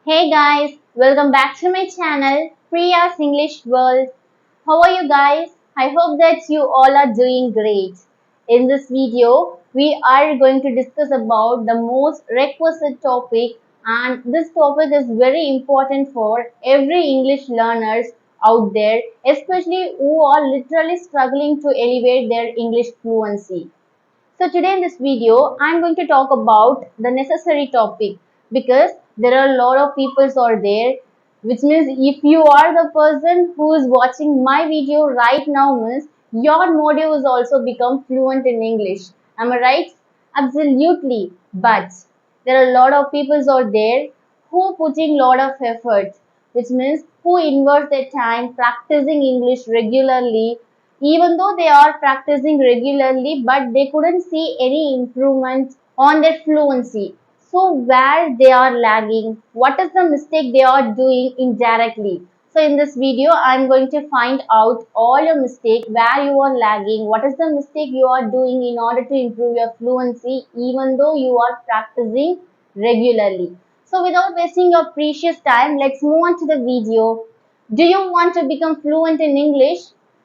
Hey guys, welcome back to my channel, Priya's English World. How are you guys? I hope that you all are doing great. In this video, we are going to discuss about the most requisite topic, and this topic is very important for every English learners out there, especially who are literally struggling to elevate their English fluency. So today in this video, I'm going to talk about the necessary topic because there are a lot of people out there, which means if you are the person who is watching my video right now, means your module is also become fluent in English. Am I right? Absolutely. But there are a lot of people out there who putting lot of effort, which means who invest their time practicing English regularly, even though they are practicing regularly, but they couldn't see any improvement on their fluency. So where they are lagging, what is the mistake they are doing indirectly? So in this video, I'm going to find out all your mistake, where you are lagging, what is the mistake you are doing in order to improve your fluency, even though you are practicing regularly. So without wasting your precious time, let's move on to the video. Do you want to become fluent in English?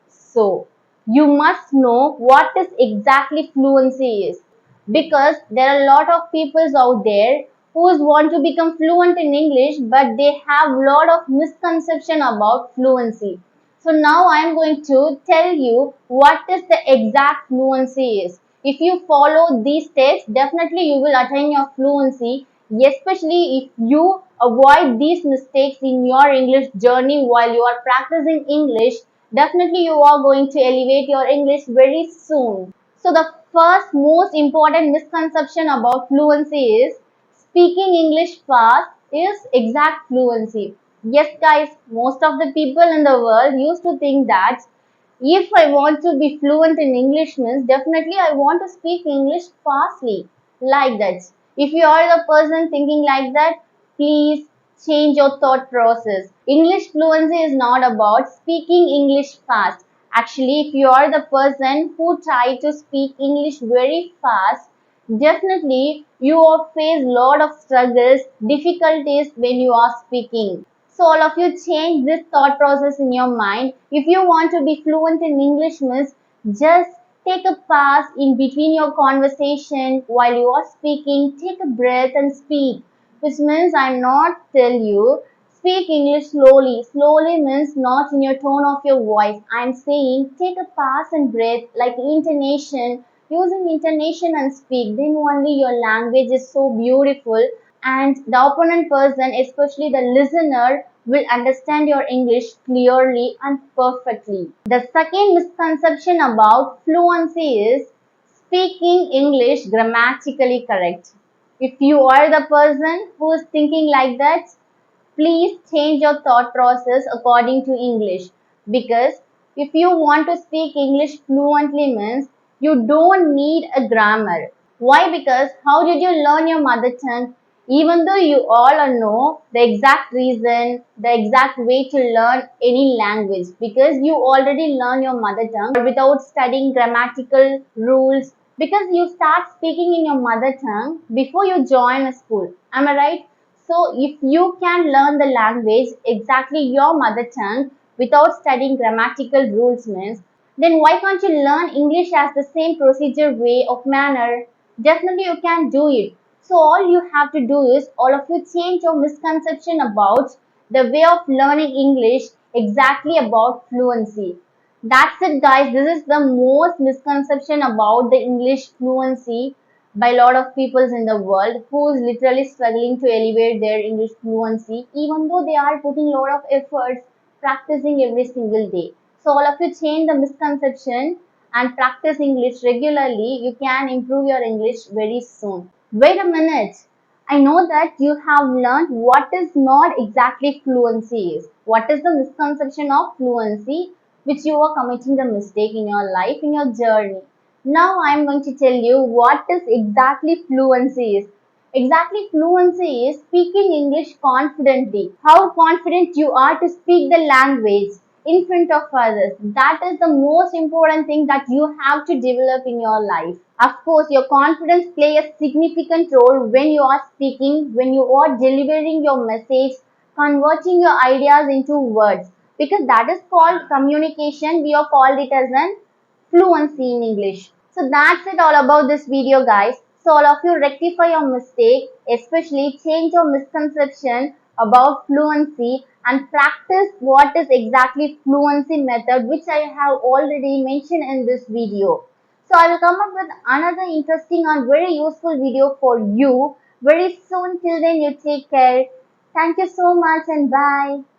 So, you must know what is exactly fluency is, because there are a lot of people out there who want to become fluent in English, but they have a lot of misconception about fluency. So now I am going to tell you what is the exact fluency is. If you follow these steps, definitely you will attain your fluency, especially if you avoid these mistakes in your English journey while you are practicing English. Definitely you are going to elevate your English very soon. So the first most important misconception about fluency is speaking English fast is exact fluency. Yes guys, most of the people in the world used to think that if I want to be fluent in English means definitely I want to speak English fastly, like that. If you are the person thinking like that, please change your thought process. English fluency is not about speaking English fast. Actually, if you are the person who try to speak English very fast, definitely you will face lot of struggles, difficulties when you are speaking. So all of you change this thought process in your mind. If you want to be fluent in English means just take a pause in between your conversation while you are speaking, take a breath and speak. Which means I'm not tell you speak English slowly. Slowly means not in your tone of your voice. I'm saying take a pause and breath like intonation. Using intonation and speak, then only your language is so beautiful and the opponent person, especially the listener, will understand your English clearly and perfectly. The second misconception about fluency is speaking English grammatically correct. If you are the person who is thinking like that, please change your thought process according to English, because if you want to speak English fluently means you don't need a grammar. Why? Because how did you learn your mother tongue? Even though you all know the exact reason, the exact way to learn any language, because you already learn your mother tongue without studying grammatical rules, because you start speaking in your mother tongue before you join a school. Am I right? So if you can learn the language exactly your mother tongue without studying grammatical rules means, then why can't you learn English as the same procedure way of manner? Definitely you can do it. So all you have to do is all of you change your misconception about the way of learning English exactly about fluency. That's it guys. This is the most misconception about the English fluency by a lot of peoples in the world who is literally struggling to elevate their English fluency, even though they are putting a lot of efforts practicing every single day. So all of you change the misconception and practice English regularly, you can improve your English very soon. Wait a minute. I know that you have learned what is not exactly fluency is. What is the misconception of fluency which you are committing the mistake in your life, in your journey. Now I am going to tell you what is exactly fluency is. Exactly speaking English confidently. How confident you are to speak the language. in front of others. That is the most important thing that you have to develop in your life. Of course, your confidence play a significant role when you are speaking, when you are delivering your message, converting your ideas into words. Because that is called communication. We have called it as an fluency in English. So that's it all about this video, guys. So all of you rectify your mistake, especially change your misconception about fluency and practice what is exactly fluency method, which I have already mentioned in this video. So I will come up with another interesting and very useful video for you very soon. Till then, you take care. Thank you so much and bye.